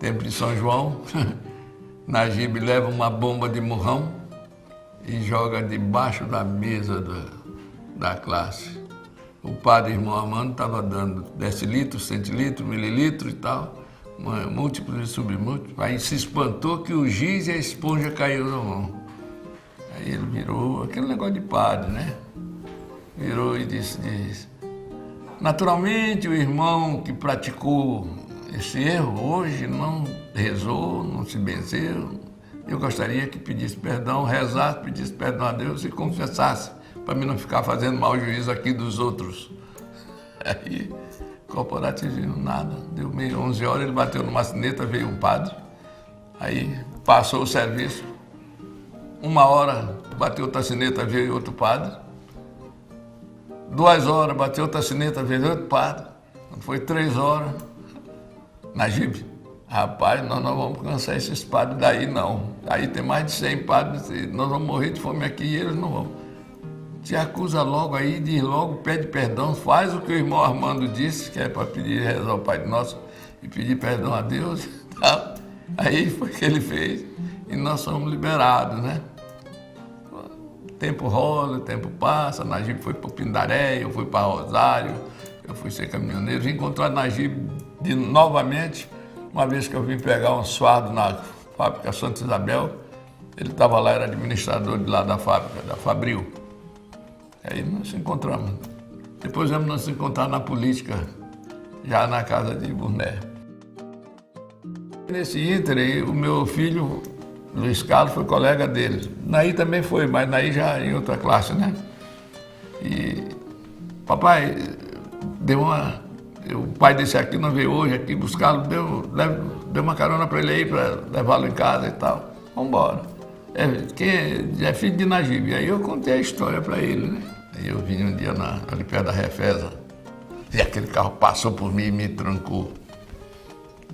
templo de São João, Najib leva uma bomba de murrão e joga debaixo da mesa da classe. O padre irmão Armando estava dando decilitros, centilitros, mililitros e tal, múltiplos e submúltiplos. Aí se espantou que o giz e a esponja caiu na mão. Aí ele virou, aquele negócio de padre, né? Virou e disse, naturalmente o irmão que praticou esse erro hoje não rezou, não se benzeu. Eu gostaria que pedisse perdão, rezasse, pedisse perdão a Deus e confessasse, para mim não ficar fazendo mau juízo aqui dos outros. Aí, corporativismo, nada. Deu meio 11 horas, ele bateu numa sineta, veio um padre. Aí, passou o serviço. 1 hora, bateu outra sineta, veio outro padre. 2 horas, bateu outra sineta, veio outro padre. Quando foi 3 horas, Najib, rapaz, nós não vamos cansar esses padres daí, não. Aí tem mais de 100 padres, nós vamos morrer de fome aqui e eles não vão. Te acusa logo aí, diz logo, pede perdão, faz o que o irmão Armando disse, que é para pedir, rezar o Pai Nosso e pedir perdão a Deus. Tá? Aí foi o que ele fez e nós somos liberados, né? O tempo rola, o tempo passa, Najib foi para Pindaré, eu fui para Rosário, eu fui ser caminhoneiro, vim encontrar Najib novamente, uma vez que eu vim pegar um fardo na fábrica Santa Isabel, ele estava lá, era administrador de lá da fábrica, da Fabril. Aí nós nos encontramos. Depois vamos nos encontrar na política, já na casa de Burné. Nesse ínter aí, o meu filho, Luiz Carlos, foi colega dele. Naí também foi, mas Naí já em outra classe, né? E papai o pai desse aqui não veio hoje aqui buscá-lo, deu uma carona para ele aí, para levá-lo em casa e tal. Vamos embora. É filho de Najib. Aí eu contei a história para ele, né? Aí eu vim um dia ali perto da Refesa e aquele carro passou por mim e me trancou.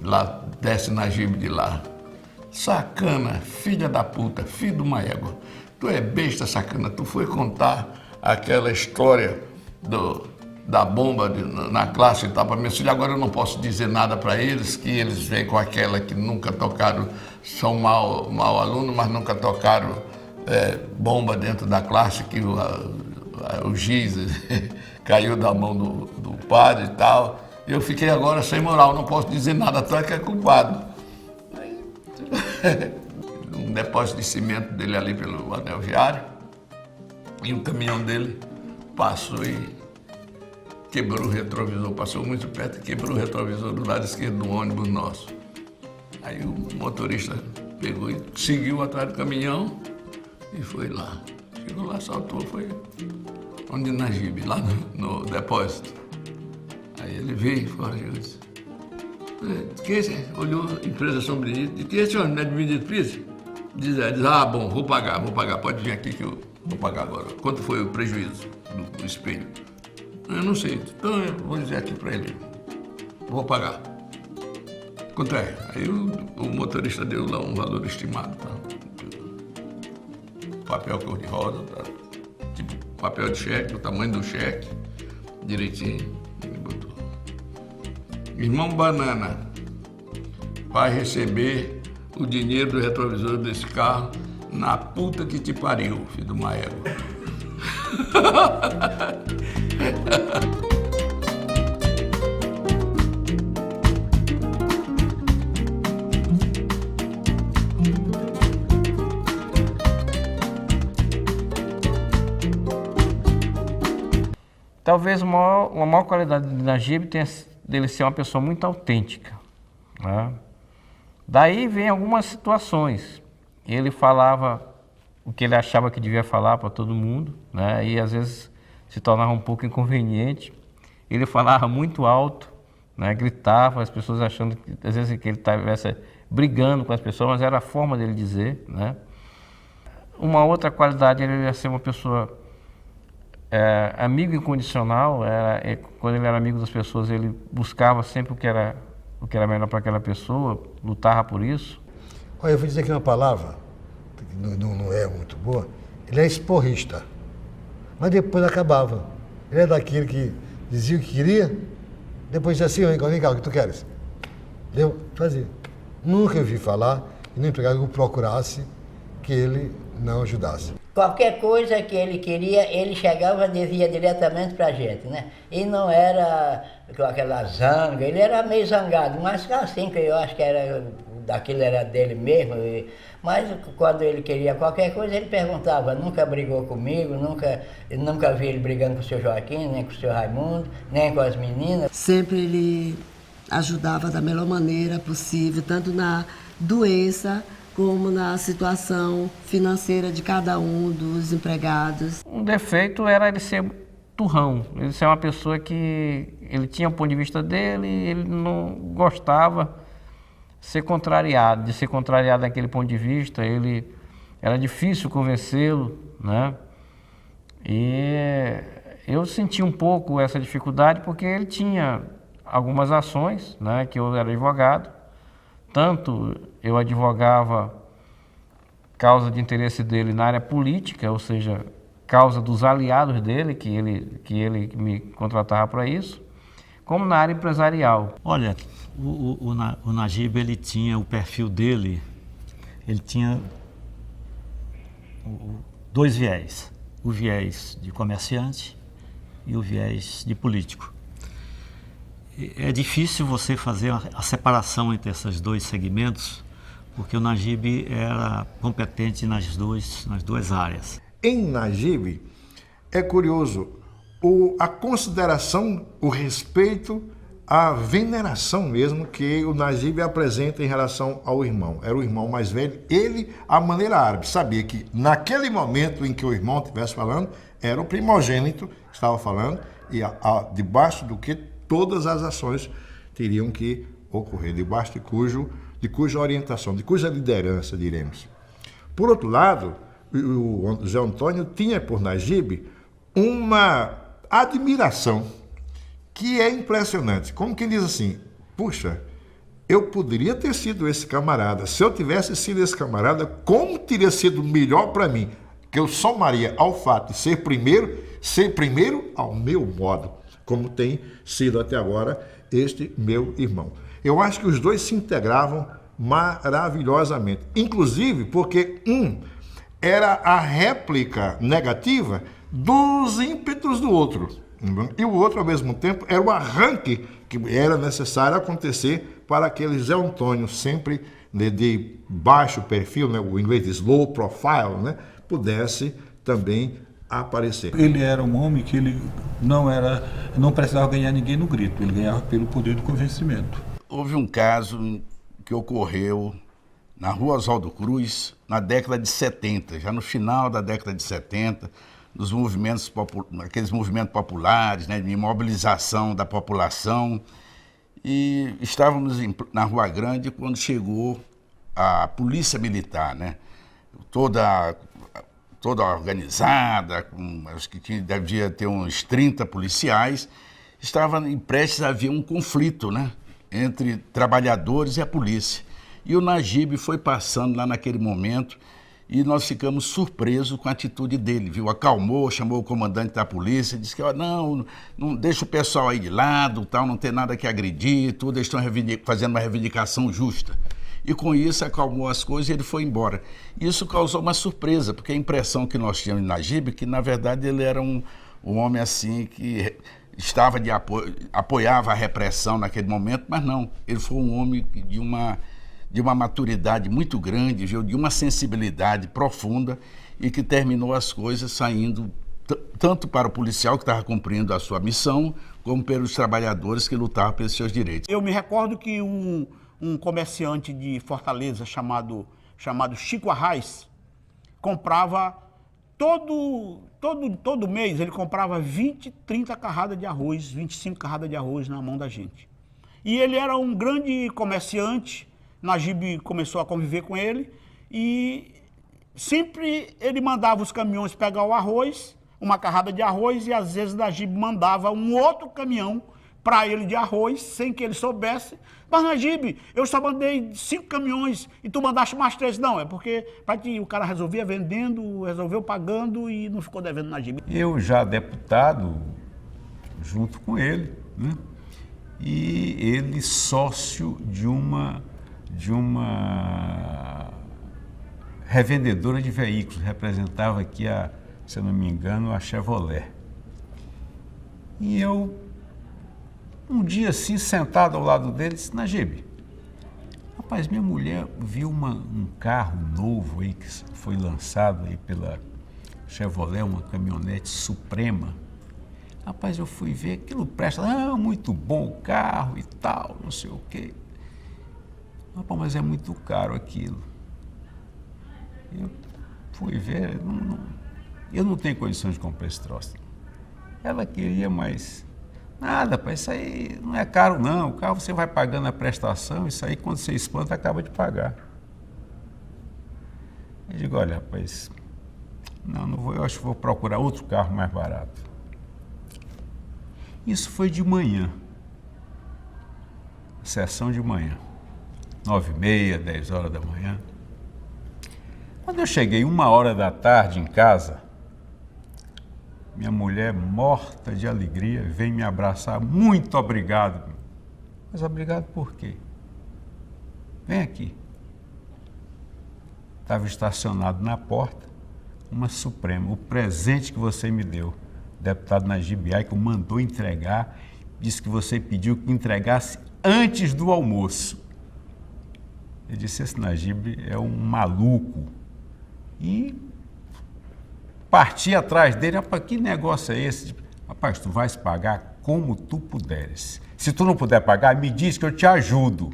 Lá desce Najib de lá. Sacana, filha da puta, filho de uma égua. Tu é besta, sacana. Tu foi contar aquela história da bomba na classe e tal para meus filhos. Agora eu não posso dizer nada para eles, que eles vêm com aquela que nunca tocaram, são mau aluno, mas nunca tocaram bomba dentro da classe, que o giz caiu da mão do padre e tal. Eu fiquei agora sem moral, não posso dizer nada, tu é que é culpado. Aí, um depósito de cimento dele ali pelo anel viário, e o caminhão dele passou e quebrou o retrovisor, passou muito perto e quebrou o retrovisor do lado esquerdo do ônibus nosso. Aí o motorista pegou e seguiu atrás do caminhão e foi lá. Chegou lá, saltou, foi onde Najib, lá no depósito. Aí ele veio fora e disse, que esse? Olhou, empresa sombria, de que esse homem não é de medida difícil? Diz, bom, vou pagar, pode vir aqui que eu vou pagar agora. Quanto foi o prejuízo do espelho? Eu não sei, então eu vou dizer aqui para ele, vou pagar. Quanto é? Aí o motorista deu lá um valor estimado, tá? Papel cor-de-rosa, tá? Tipo papel de cheque, o tamanho do cheque, direitinho, ele botou. Irmão Banana, vai receber o dinheiro do retrovisor desse carro na puta que te pariu, filho de uma égua. Talvez uma maior qualidade de Najib tenha dele ser uma pessoa muito autêntica, né? Daí vem algumas situações. Ele falava o que ele achava que devia falar para todo mundo, né? E às vezes se tornava um pouco inconveniente. Ele falava muito alto, né? Gritava, as pessoas achando que às vezes que ele estivesse brigando com as pessoas, mas era a forma dele dizer, né? Uma outra qualidade, ele ia ser uma pessoa amigo incondicional. Quando ele era amigo das pessoas, ele buscava sempre o que era melhor para aquela pessoa, lutava por isso. Olha, eu vou dizer aqui uma palavra, que não é muito boa. Ele é esporrista, mas depois acabava. Ele é daquele que dizia o que queria, depois dizia assim, vem cá, o que tu queres? Deu? Fazia. Nunca vi falar que no empregado o procurasse que ele não ajudasse. Qualquer coisa que ele queria, ele chegava e dizia diretamente pra gente, né? E não era com aquela zanga, ele era meio zangado, mas assim, que eu acho que daquilo era dele mesmo. Mas quando ele queria qualquer coisa, ele perguntava, nunca brigou comigo, nunca vi ele brigando com o seu Joaquim, nem com o seu Raimundo, nem com as meninas. Sempre ele ajudava da melhor maneira possível, tanto na doença como na situação financeira de cada um dos empregados. Um defeito era ele ser turrão, ele ser uma pessoa que ele tinha o ponto de vista dele, ele não gostava de ser contrariado daquele ponto de vista, ele era difícil convencê-lo, né? E eu senti um pouco essa dificuldade porque ele tinha algumas ações, né, que eu era advogado, tanto eu advogava causa de interesse dele na área política, ou seja, causa dos aliados dele, que ele me contratava para isso, como na área empresarial. Olha, o Najib, ele tinha o perfil dele, ele tinha dois viés, o viés de comerciante e o viés de político. É difícil você fazer a separação entre esses dois segmentos, porque o Najib era competente nas duas áreas. Em Najib, é curioso, a consideração, o respeito, a veneração mesmo que o Najib apresenta em relação ao irmão. Era o irmão mais velho. Ele, à maneira árabe, sabia que naquele momento em que o irmão estivesse falando, era o primogênito que estava falando, e debaixo do que todas as ações teriam que ocorrer, debaixo de cuja orientação, de cuja liderança, diremos. Por outro lado, o Zé Antônio tinha por Najib uma admiração que é impressionante. Como quem diz assim, puxa, eu poderia ter sido esse camarada. Se eu tivesse sido esse camarada, como teria sido melhor para mim? Que eu somaria ao fato de ser primeiro ao meu modo, como tem sido até agora este meu irmão. Eu acho que os dois se integravam maravilhosamente, inclusive porque um era a réplica negativa dos ímpetos do outro, e o outro, ao mesmo tempo, era o arranque que era necessário acontecer para aquele Zé Antônio, sempre de baixo perfil, né, o inglês de slow profile, né, pudesse também aparecer. Ele era um homem que ele não precisava ganhar ninguém no grito, ele ganhava pelo poder do convencimento. Houve um caso que ocorreu na Rua Oswaldo Cruz, na década de 70, já no final da década de 70, dos movimentos, aqueles movimentos populares, né, de mobilização da população, e estávamos na Rua Grande quando chegou a polícia militar, né, toda organizada, acho que devia ter uns 30 policiais, estava prestes a haver um conflito, né, entre trabalhadores e a polícia. E o Najib foi passando lá naquele momento e nós ficamos surpresos com a atitude dele, viu? Acalmou, chamou o comandante da polícia, disse que não deixa o pessoal aí de lado, tal, não tem nada que agredir, tudo, eles estão fazendo uma reivindicação justa. E com isso acalmou as coisas e ele foi embora. Isso causou uma surpresa, porque a impressão que nós tínhamos de Najib, que na verdade ele era um homem assim que apoiava a repressão naquele momento, mas não, ele foi um homem de uma maturidade muito grande, viu? De uma sensibilidade profunda e que terminou as coisas saindo tanto para o policial que estava cumprindo a sua missão, como pelos trabalhadores que lutavam pelos seus direitos. Eu me recordo que um comerciante de Fortaleza chamado Chico Arraes comprava todo mês, ele comprava 20, 30 carradas de arroz, 25 carradas de arroz na mão da gente. E ele era um grande comerciante, Najib começou a conviver com ele e sempre ele mandava os caminhões pegar o arroz, uma carrada de arroz, e às vezes Najib mandava um outro caminhão para ele de arroz, sem que ele soubesse. Mas Najib, eu só mandei 5 caminhões e tu mandaste mais 3. Não, é porque o cara resolvia vendendo, resolveu pagando e não ficou devendo Najib. Eu já deputado, junto com ele, né? E ele sócio de uma de uma revendedora de veículos, representava aqui, se eu não me engano, a Chevrolet. E eu, um dia assim, sentado ao lado dele, disse: Najib, rapaz, minha mulher viu um carro novo aí que foi lançado aí pela Chevrolet, uma caminhonete Suprema. Rapaz, eu fui ver, aquilo presta, muito bom o carro e tal, não sei o quê. Rapaz, mas é muito caro aquilo. Eu fui ver, eu não tenho condições de comprar esse troço. Ela queria, mas nada, rapaz, isso aí não é caro não, o carro você vai pagando a prestação, isso aí quando você espanta acaba de pagar. Eu digo: olha, rapaz, não vou, eu acho que vou procurar outro carro mais barato. Isso foi de manhã, sessão de manhã, 9h30, 10 horas da manhã. Quando eu cheguei 1h da tarde em casa, minha mulher, morta de alegria, veio me abraçar. Muito obrigado. Mas obrigado por quê? Vem aqui. Estava estacionado na porta uma Suprema, o presente que você me deu. O deputado Najib Aico mandou entregar, disse que você pediu que entregasse antes do almoço. Eu disse: esse Najib é um maluco. E parti atrás dele: rapaz, que negócio é esse? Rapaz, tu vais pagar como tu puderes. Se tu não puder pagar, me diz que eu te ajudo.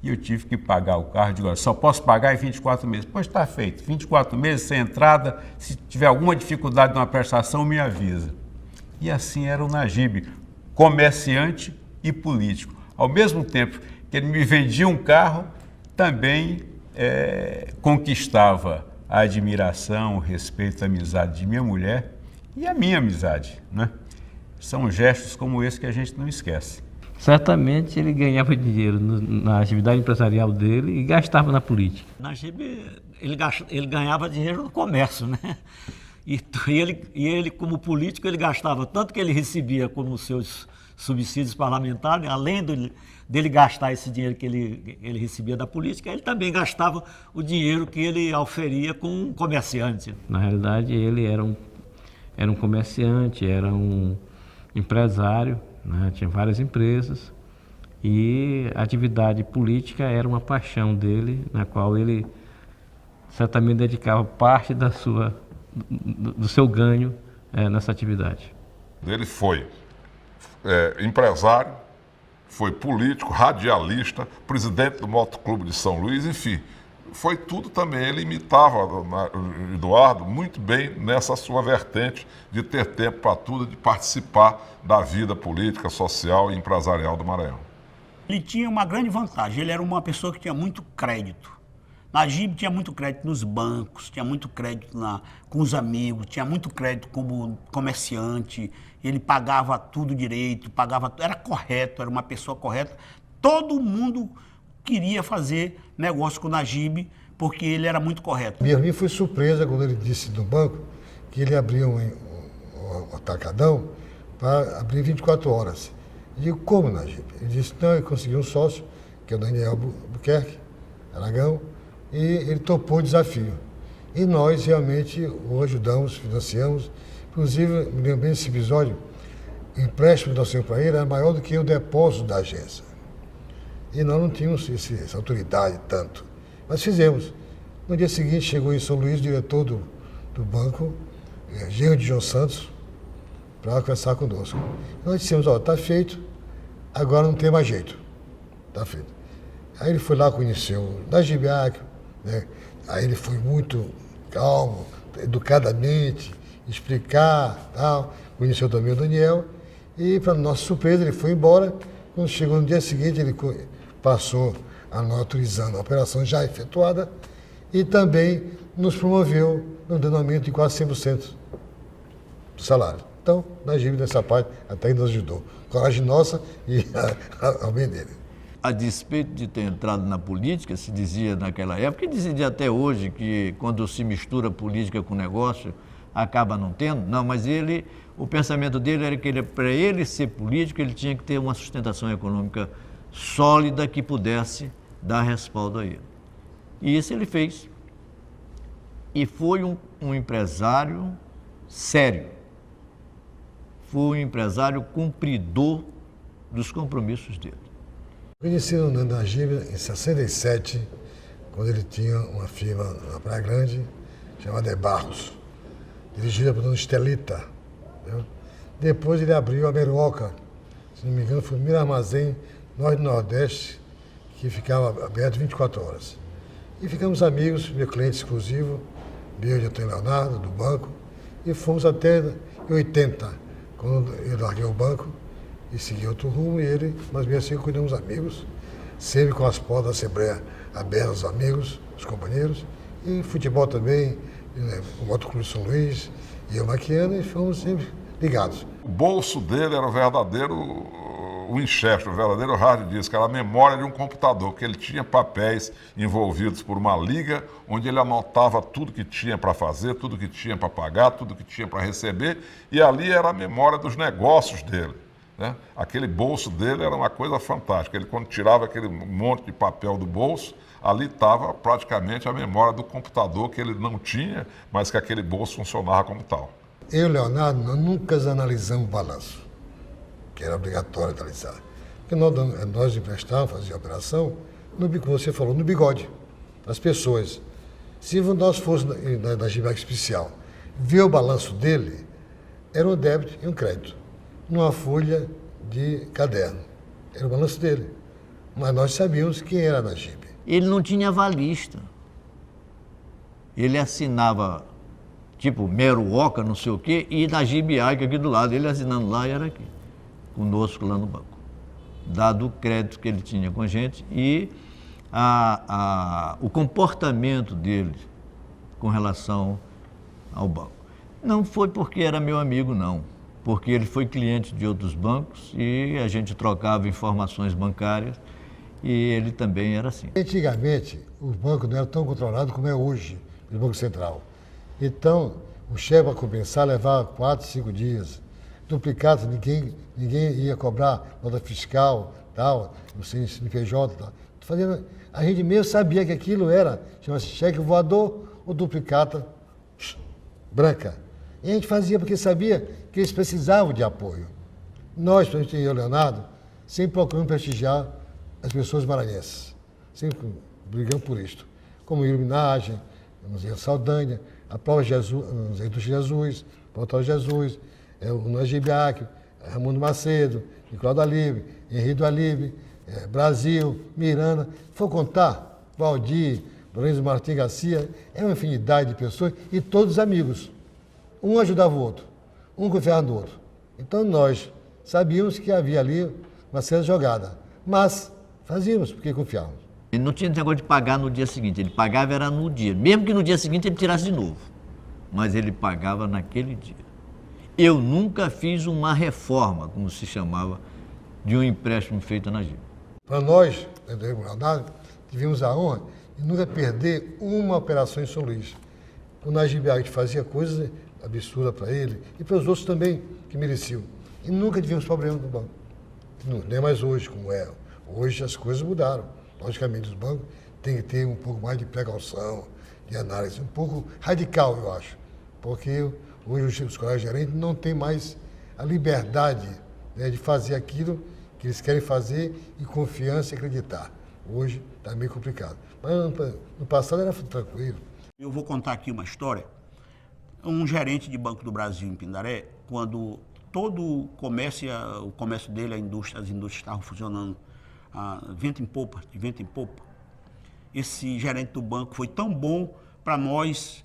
E eu tive que pagar o carro, digo: só posso pagar em 24 meses. Pois está feito, 24 meses sem entrada, se tiver alguma dificuldade numa prestação, me avisa. E assim era o Najib, comerciante e político. Ao mesmo tempo que ele me vendia um carro, também conquistava a admiração, o respeito, a amizade de minha mulher e a minha amizade, né? São gestos como esse que a gente não esquece. Certamente ele ganhava dinheiro na atividade empresarial dele e gastava na política. Najib, ele ganhava dinheiro no comércio, né? E ele, como político, ele gastava tanto que ele recebia como seus subsídios parlamentares, além dele gastar esse dinheiro que ele recebia da política, ele também gastava o dinheiro que ele oferia com um comerciante. Na realidade, ele era um comerciante, era um empresário, né? Tinha várias empresas e a atividade política era uma paixão dele, na qual ele certamente dedicava parte do seu ganho nessa atividade. Ele foi empresário, foi político, radialista, presidente do Motoclube de São Luís, enfim, foi tudo também. Ele imitava Eduardo muito bem nessa sua vertente de ter tempo para tudo, de participar da vida política, social e empresarial do Maranhão. Ele tinha uma grande vantagem, ele era uma pessoa que tinha muito crédito. Najib tinha muito crédito nos bancos, tinha muito crédito com os amigos, tinha muito crédito como comerciante, ele pagava tudo direito, era correto, era uma pessoa correta. Todo mundo queria fazer negócio com o Najib porque ele era muito correto. Minha foi surpresa quando ele disse no banco que ele abria um atacadão para abrir 24 horas. Eu digo: como, Najib? Ele disse: não, ele conseguiu um sócio, que é o Daniel Buquerque, Aragão, e ele topou o desafio. E nós realmente o ajudamos, financiamos. Inclusive, me lembro bem desse episódio, o empréstimo da senhora para ele era maior do que o depósito da agência. E nós não tínhamos essa autoridade tanto. Mas fizemos. No dia seguinte chegou em São Luís o diretor do banco, Genro de João Santos, para conversar conosco. Nós dissemos: está feito, agora não tem mais jeito. Está feito. Aí ele foi lá, conheceu o Najib Aico, né? Aí ele foi muito calmo, educadamente, explicar, tal. Conheceu também o Daniel e, para nossa surpresa, ele foi embora. Quando chegou no dia seguinte, ele passou a nós autorizando a operação já efetuada e também nos promoveu no dando aumento de quase 100% do salário. Então, Najib, nessa parte, até nos ajudou. Coragem nossa e ao bem dele. A despeito de ter entrado na política, se dizia naquela época, e dizia até hoje, que quando se mistura política com negócio, acaba não tendo. Não, mas o pensamento dele era que para ele ser político, ele tinha que ter uma sustentação econômica sólida que pudesse dar respaldo a ele. E isso ele fez. E foi um empresário sério. Foi um empresário cumpridor dos compromissos dele. Conheci o Najib em 67, quando ele tinha uma firma na Praia Grande, chamada De Barros, dirigida por Dona Estelita. Entendeu? Depois ele abriu a Meroca, se não me engano, foi o primeiro armazém norte do Nordeste, que ficava aberto 24 horas. E ficamos amigos, meu cliente exclusivo, meu de Antônio Leonardo, do banco, e fomos até em 80, quando eu larguei o banco e segui outro rumo, e ele, mas mesmo assim cuidamos amigos, sempre com as portas da Assembleia abertas aos amigos, os companheiros, e futebol também, né, o Motoclube São Luís, e eu Maquiana, e fomos sempre ligados. O bolso dele era o verdadeiro Winchester, o verdadeiro hard disk, era a memória de um computador, que ele tinha papéis envolvidos por uma liga, onde ele anotava tudo que tinha para fazer, tudo que tinha para pagar, tudo que tinha para receber, e ali era a memória dos negócios dele. Né? Aquele bolso dele era uma coisa fantástica. Ele, quando tirava aquele monte de papel do bolso, ali estava praticamente a memória do computador que ele não tinha, mas que aquele bolso funcionava como tal. Eu e o Leonardo, nós nunca analisamos o balanço, que era obrigatório analisar. Porque nós emprestávamos, fazíamos a operação, como você falou, no bigode, das pessoas. Se nós fôssemos na GIBAC especial, ver o balanço dele, era um débito e um crédito, numa folha de caderno. Era o balanço dele. Mas nós sabíamos quem era da GIB. Ele não tinha avalista. Ele assinava, tipo, Meruoca, não sei o quê, e da GBA, que aqui do lado, ele assinando lá e era aqui, conosco lá no banco. Dado o crédito que ele tinha com a gente e o comportamento dele com relação ao banco. Não foi porque era meu amigo, não. Porque ele foi cliente de outros bancos e a gente trocava informações bancárias e ele também era assim. Antigamente, o banco não era tão controlado como é hoje, o Banco Central. Então, o cheque para compensar levava 4, 5 dias. Duplicado, ninguém ia cobrar nota fiscal, tal, no CNPJ, tal. A gente mesmo sabia que aquilo era, chama-se cheque voador ou duplicata branca. E a gente fazia porque sabia que eles precisavam de apoio. Nós, principalmente eu e o Leonardo, sempre procuramos prestigiar as pessoas maranhenses. Sempre brigamos por isto. Como Iluminagem, Museu Saldanha, a Prova Jesus, Museu do Jesus, Portal Jesus, o Nagibiac, Raimundo Macedo, Nicolau da Libre, Henrique da Libre, Brasil, Miranda. Se for contar, Valdir, Lourenço Martins Garcia, é uma infinidade de pessoas e todos amigos. Um ajudava o outro, um confiava no outro. Então nós sabíamos que havia ali uma certa jogada, mas fazíamos porque confiávamos. Ele não tinha negócio de pagar no dia seguinte, ele pagava era no dia, mesmo que no dia seguinte ele tirasse de novo, mas ele pagava naquele dia. Eu nunca fiz uma reforma, como se chamava, de um empréstimo feito na GIB. Para nós, tivemos a honra de nunca perder uma operação em São Luís. O Najib a gente fazia coisas absurdas para ele e para os outros também que mereciam. E nunca tivemos problema no banco. Nem mais hoje, como é. Hoje as coisas mudaram. Logicamente, os bancos têm que ter um pouco mais de precaução, de análise, um pouco radical, eu acho. Porque hoje os colegas gerentes não têm mais a liberdade, né, de fazer aquilo que eles querem fazer e confiança e acreditar. Hoje está meio complicado. Mas no passado era tranquilo. Eu vou contar aqui uma história. Um gerente de Banco do Brasil em Pindaré, quando todo o comércio dele, as indústrias estavam funcionando de vento em popa, esse gerente do banco foi tão bom para nós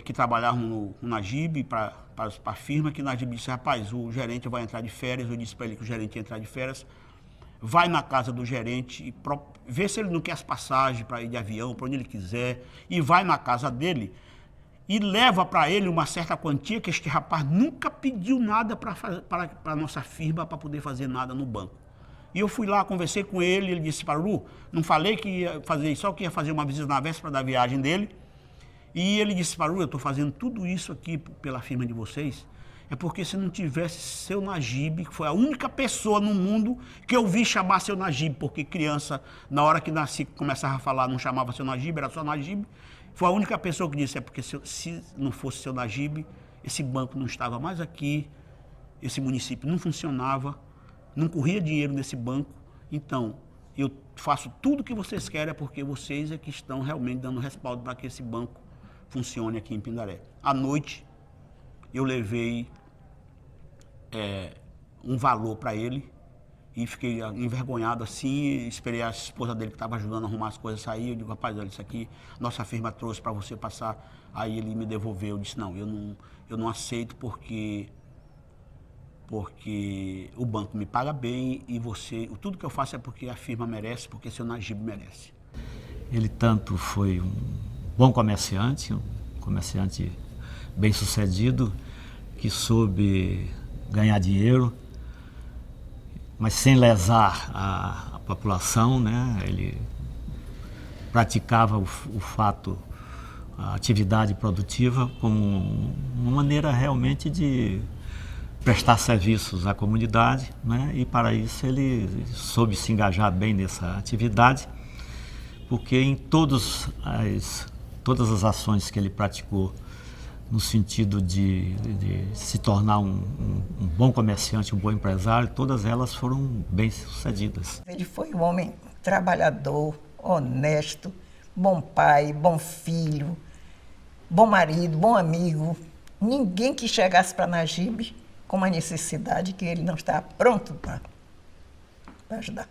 que trabalhávamos no Najib, para a firma, que o Najib disse: rapaz, o gerente vai entrar de férias. Eu disse para ele que o gerente ia entrar de férias. Vai na casa do gerente e vê se ele não quer as passagens para ir de avião, para onde ele quiser, e vai na casa dele e leva para ele uma certa quantia, que este rapaz nunca pediu nada para a nossa firma para poder fazer nada no banco. E eu fui lá, conversei com ele, ele disse: Paru, não falei que ia fazer isso, só que ia fazer uma visita na véspera da viagem dele. E ele disse: Paru, eu estou fazendo tudo isso aqui pela firma de vocês, é porque se não tivesse seu Najib, que foi a única pessoa no mundo que eu vi chamar seu Najib, porque criança, na hora que nasci, começava a falar, não chamava seu Najib, era só Najib. Foi a única pessoa que disse, é porque se não fosse seu Najib, esse banco não estava mais aqui, esse município não funcionava, não corria dinheiro nesse banco. Então, eu faço tudo o que vocês querem, é porque vocês é que estão realmente dando respaldo para que esse banco funcione aqui em Pindaré. À noite, eu levei um valor para ele e fiquei envergonhado assim, esperei a esposa dele que estava ajudando a arrumar as coisas sair, eu digo, rapaz, olha, isso aqui nossa firma trouxe para você passar. Aí ele me devolveu, eu disse, não, eu não aceito porque o banco me paga bem e tudo que eu faço é porque a firma merece, porque seu Najib merece. Ele tanto foi um bom comerciante, um comerciante bem-sucedido, que soube ganhar dinheiro, mas sem lesar a população, né? Ele praticava o fato, a atividade produtiva como uma maneira realmente de prestar serviços à comunidade, né? E para isso ele soube se engajar bem nessa atividade, porque em todas as ações que ele praticou no sentido de se tornar um bom comerciante, um bom empresário, todas elas foram bem-sucedidas. Ele foi um homem trabalhador, honesto, bom pai, bom filho, bom marido, bom amigo. Ninguém que chegasse para Najib com uma necessidade que ele não estava pronto para ajudar.